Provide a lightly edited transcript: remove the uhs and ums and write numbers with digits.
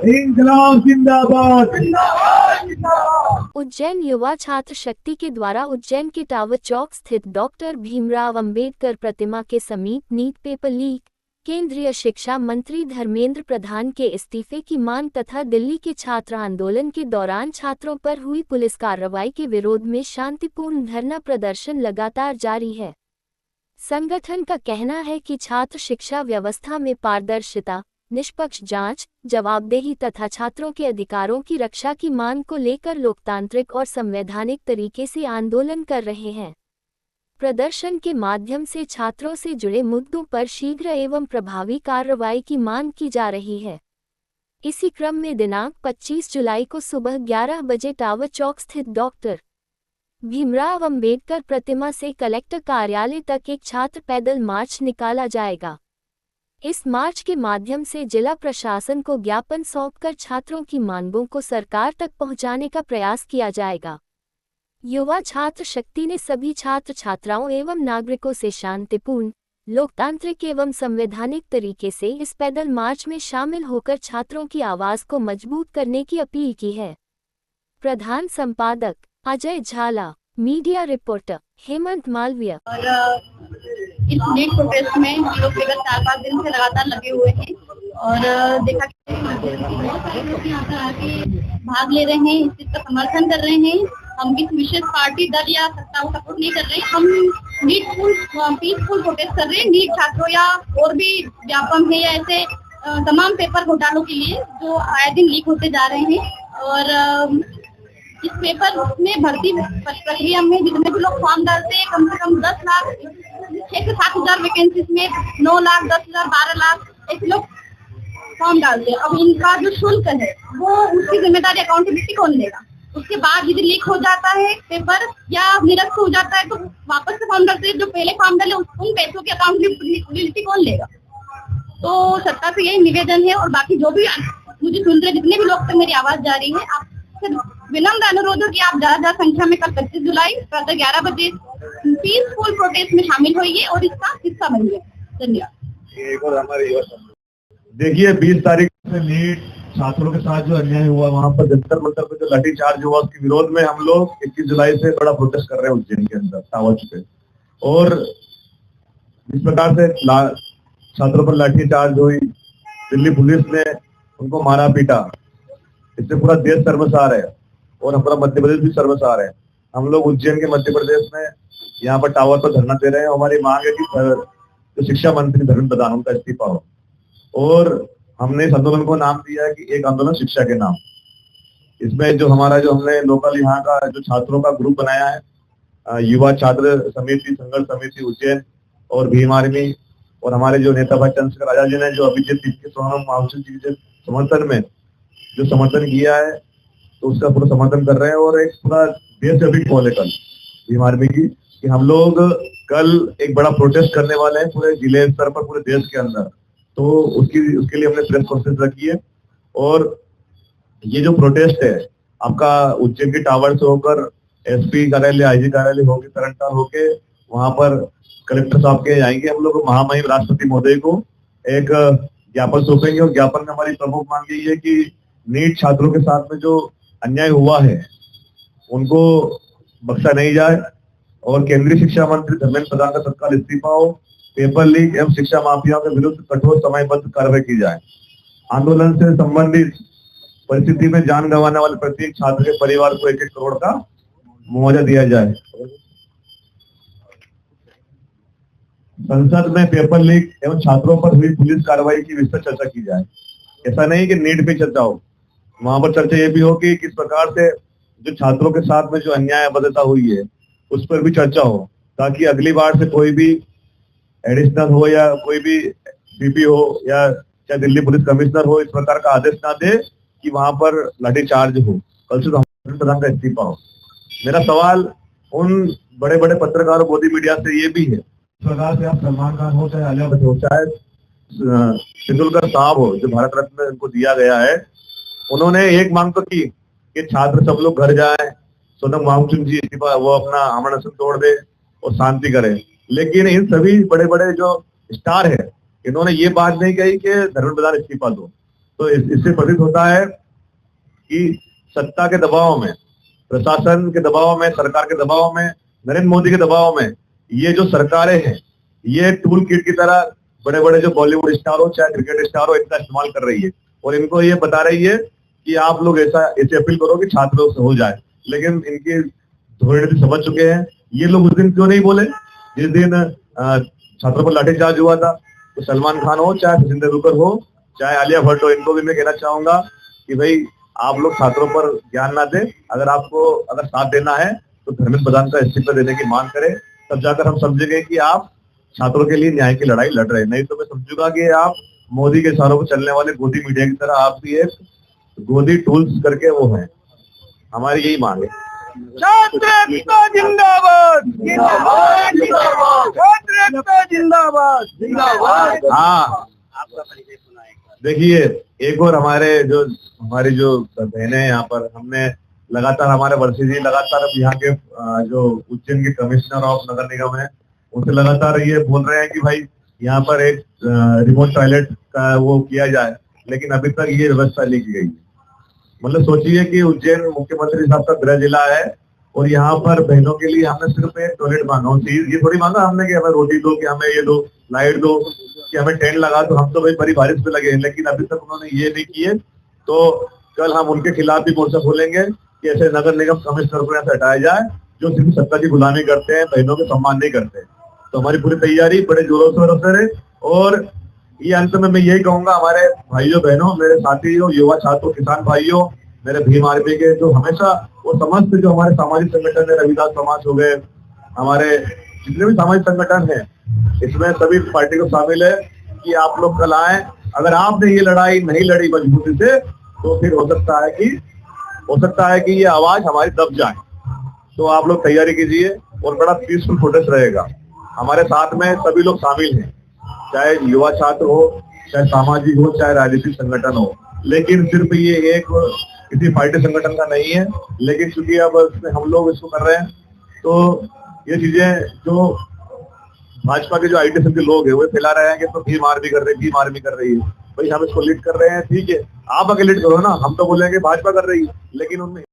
इंकलाब जिंदाबाद। उज्जैन युवा छात्र शक्ति के द्वारा उज्जैन के टावर चौक स्थित डॉक्टर भीमराव अंबेडकर प्रतिमा के समीप नीट पेपर लीक, केंद्रीय शिक्षा मंत्री धर्मेंद्र प्रधान के इस्तीफे की मांग तथा दिल्ली के छात्र आंदोलन के दौरान छात्रों पर हुई पुलिस कार्रवाई के विरोध में शांतिपूर्ण धरना प्रदर्शन लगातार जारी है। संगठन का कहना है कि छात्र शिक्षा व्यवस्था में पारदर्शिता, निष्पक्ष जांच, जवाबदेही तथा छात्रों के अधिकारों की रक्षा की मांग को लेकर लोकतांत्रिक और संवैधानिक तरीके से आंदोलन कर रहे हैं। प्रदर्शन के माध्यम से छात्रों से जुड़े मुद्दों पर शीघ्र एवं प्रभावी कार्रवाई की मांग की जा रही है। इसी क्रम में दिनांक 25 जुलाई को सुबह 11 बजे टावर चौक स्थित डॉक्टर भीमराव अंबेडकर प्रतिमा से कलेक्टर कार्यालय तक एक छात्र पैदल मार्च निकाला जाएगा। इस मार्च के माध्यम से जिला प्रशासन को ज्ञापन सौंपकर छात्रों की मांगों को सरकार तक पहुंचाने का प्रयास किया जाएगा। युवा छात्र शक्ति ने सभी छात्र छात्राओं एवं नागरिकों से शांतिपूर्ण, लोकतांत्रिक एवं संवैधानिक तरीके से इस पैदल मार्च में शामिल होकर छात्रों की आवाज को मजबूत करने की अपील की है। प्रधान संपादक अजय झाला, मीडिया रिपोर्टर हेमंत मालवीय। और इस नीट प्रोटेस्ट में हम लोग विगत 4-5 दिन से लगातार लगे हुए हैं और देखा भाग ले रहे हैं, इस चीज का समर्थन कर रहे हैं। हम किसी विशेष पार्टी, दल या सत्ता को सपोर्ट नहीं कर रहे। हम पीसफुल प्रोटेस्ट कर रहे हैं नीट छात्रों या और भी व्यापम है या ऐसे तमाम पेपर घोटालों के लिए जो आए दिन लीक होते जा रहे हैं। और इस पेपर में भर्ती प्रक्रिया में जितने भी लोग फॉर्म डालते हैं, कम से कम 10 लाख 6 से 7 हजार वैकेंसीज में 9 लाख 10 हजार 12 लाख ऐसे लोग फॉर्म डालते हैं। अब इनका जो शुल्क है वो उसकी जिम्मेदारी अकाउंटेबिलिटी कौन लेगा? उसके बाद यदि लीक हो जाता है पेपर या निरस्त हो जाता है तो वापस से फॉर्म डालते हैं, जो पहले फॉर्म डाले उन पैसों की अकाउंटेबिलिटी कौन लेगा? तो सत्ता से यही निवेदन है और बाकी जो भी मुझे सुन रहे जितने भी लोग तक मेरी आवाज जा रही है, आप विनम्र अनुरोध है कि आप ज्यादा संख्या में कल 25 जुलाई प्रातः 11 बजे पीसफुल प्रोटेस्ट में शामिल होइए और इसका हिस्सा बनिए। धन्यवाद। देखिए 20 तारीख से नीट छात्रों के साथ जो अन्याय हुआ, वहां पर जंतर मंतर पे जो लाठीचार्ज हुआ, उसके विरोध में हम लोग 21 जुलाई से बड़ा प्रोटेस्ट कर रहे हैं उज्जैन के अंदर टावर पे। और इस प्रकार से छात्रों पर लाठीचार्ज हुई, दिल्ली पुलिस ने उनको मारा पीटा, इससे पूरा देश शर्मसार है और हमारा मध्य प्रदेश भी शर्मसार है। हम लोग उज्जैन के मध्य प्रदेश में यहाँ पर टावर पर धरना दे रहे हैं। हमारी मांग है कि जो शिक्षा मंत्री धर्मेंद्र प्रधान उनका इस्तीफा हो। और हमने इस आंदोलन को नाम दिया है कि एक आंदोलन शिक्षा के नाम। इसमें जो हमने लोकल यहाँ का जो छात्रों का ग्रुप बनाया है, युवा छात्र समिति, संघर्ष समिति उज्जैन और भीम आर्मी, और हमारे जो नेता भाई चंद्रशेखर आजाद जी ने जो अभिजीत के सोनम वांगचुक जी के समर्थन में जो समर्थन किया है, तो उसका पूरा समर्थन कर रहे हैं। और एक पूरा देशव्यापी कॉल है कल भीम आर्मी की कि हम लोग कल एक बड़ा प्रोटेस्ट करने वाले हैं पूरे जिले स्तर पर, पूरे देश के अंदर। तो उसके लिए हमने प्रेस कॉन्फ्रेंस रखी है। और ये जो प्रोटेस्ट है आपका उज्जैन के टावर से होकर एसपी कार्यालय, आईजी कार्यालय होके, तरनताल होके वहां पर कलेक्टर साहब के जाएंगे। हम लोग महामहिम राष्ट्रपति महोदय को एक ज्ञापन सौंपेंगे और ज्ञापन में हमारी प्रमुख मांग यही है कि नीट छात्रों के साथ में जो अन्याय हुआ है उनको बख्शा नहीं जाए और केंद्रीय शिक्षा मंत्री धर्मेंद्र प्रधान का तत्काल इस्तीफा हो। पेपर लीक एवं शिक्षा माफियाओं के विरुद्ध कठोर समयबद्ध कार्रवाई की जाए। आंदोलन से संबंधित परिस्थिति में जान गंवाने वाले प्रत्येक छात्र के परिवार को 1-1 करोड़ का मुआवजा दिया जाए। संसद में पेपर लीक एवं छात्रों पर हुई पुलिस कार्रवाई की विस्तृत चर्चा की जाए। ऐसा नहीं कि नीट पे चर्चा हो, वहां पर चर्चा ये भी हो कि किस प्रकार से जो छात्रों के साथ में जो अन्याय बदता हुई है उस पर भी चर्चा हो, ताकि अगली बार से कोई भी एडिशनल हो या कोई भी सीपी हो या चाहे दिल्ली पुलिस कमिश्नर हो, इस प्रकार का आदेश ना दे कि वहां पर लाठीचार्ज हो। कल से तो धर्मेंद्र प्रधान का इस्तीफा हो। मेरा सवाल उन बड़े बड़े पत्रकारों, मोदी मीडिया से ये भी है, इस प्रकार से आप सलमान खान हो, चाहे आलिया भट्ट हो, चाहे तेंदुलकर साहब हो, जो भारत रत्न इनको दिया गया है, उन्होंने एक मांग तो की कि छात्र सब लोग घर जाएं, सोनम वांगचुक जी वो अपना आमरण तोड़ दे और शांति करे। लेकिन इन सभी बड़े बड़े जो स्टार है, इन्होंने ये बात नहीं कही कि धर्मेंद्र प्रधान इस्तीफा दो। तो इससे प्रतीत होता है कि सत्ता के दबाव में, प्रशासन के दबाव में, सरकार के दबाव में, नरेंद्र मोदी के दबाव में ये जो सरकारें हैं ये टूल किट की तरह बड़े बड़े जो बॉलीवुड स्टार हो चाहे क्रिकेट स्टार हो इनका इस्तेमाल कर रही है और इनको ये बता रही है कि आप लोग ऐसे अपील करो कि छात्रों से हो जाए। लेकिन इनकी धोरणी समझ चुके हैं। ये लोग उस दिन क्यों नहीं बोले जिस दिन छात्रों पर लाठीचार्ज हुआ था? तो सलमान खान हो चाहे सचिन तेंदुलकर हो चाहे आलिया भट्ट हो, इनको भी मैं कहना चाहूंगा कि भाई आप लोग छात्रों पर ज्ञान ना दें। अगर साथ देना है तो धर्मेंद्र प्रधान का इस्तीफा देने की मांग करें, तब जाकर हम समझेंगे कि आप छात्रों के लिए न्याय की लड़ाई लड़ रहे हैं। नहीं तो मैं समझूंगा कि आप मोदी के इशारों पर चलने वाले गोदी मीडिया की तरह आप भी एक गोदी टूल्स करके वो हैं। हमारी यही मांग है। छात्र एकता जिंदाबाद, छात्र एकता जिंदाबाद, जिंदाबाद। हाँ, देखिए एक और हमारी जो बहनें यहाँ पर, हमने लगातार हमारे वर्षी जी लगातार अब यहाँ के जो उज्जैन के कमिश्नर ऑफ नगर निगम है उनसे लगातार ये बोल रहे हैं कि भाई यहाँ पर एक रिमोट टॉयलेट का वो किया जाए, लेकिन अभी तक ये व्यवस्था नहीं की गई। मतलब सोचिए कि उज्जैन मुख्यमंत्री साहब का गृह जिला है और यहाँ पर बहनों के लिए हमने सिर्फ एक टॉयलेट मांगा। ये थोड़ी मांगा हमने कि हमें रोटी दो, कि हमें ये दो, लाइट दो, कि हमें टेंट लगा दो। हम तो भाई बड़ी बारिश पे लगे हैं, लेकिन अभी तक उन्होंने ये नहीं किए। तो कल हम उनके खिलाफ भी मोर्चा खोलेंगे कि ऐसे नगर निगम कमिश्नर को यहाँ से हटाया जाए जो सिर्फ सत्ता की गुलामी करते हैं, बहनों के सम्मान नहीं करते। तो हमारी पूरी तैयारी बड़े जोरों शोरों से। और ये अंत में मैं यही कहूंगा हमारे भाइयों बहनों, मेरे साथियों, युवा छात्रों, किसान भाइयों, मेरे भीम आर्मी के जो हमेशा वो समस्त जो हमारे सामाजिक संगठन है, रविदास समाज हो गए, हमारे जितने भी सामाजिक संगठन है, इसमें सभी पार्टी को शामिल है कि आप लोग कल आए। अगर आपने ये लड़ाई नहीं लड़ी मजबूती से तो फिर हो सकता है कि ये आवाज हमारी दब जाए। तो आप लोग तैयारी कीजिए और बड़ा पीसफुल प्रोटेस्ट रहेगा। हमारे साथ में सभी लोग शामिल हैं, चाहे युवा छात्र हो, चाहे सामाजिक हो, चाहे राजनीतिक संगठन हो। लेकिन सिर्फ ये एक किसी पार्टी संगठन का नहीं है, लेकिन चूंकि अब हम लोग इसको कर रहे हैं तो ये चीजें जो भाजपा के जो आईटी सेल के लोग हैं वो फैला रहे हैं कि तो भीम आर्मी कर रही है। भाई हम इसको लीड कर रहे हैं, ठीक है, आप आगे लीड करो ना। हम तो बोलेंगे भाजपा कर रही है, लेकिन उनमें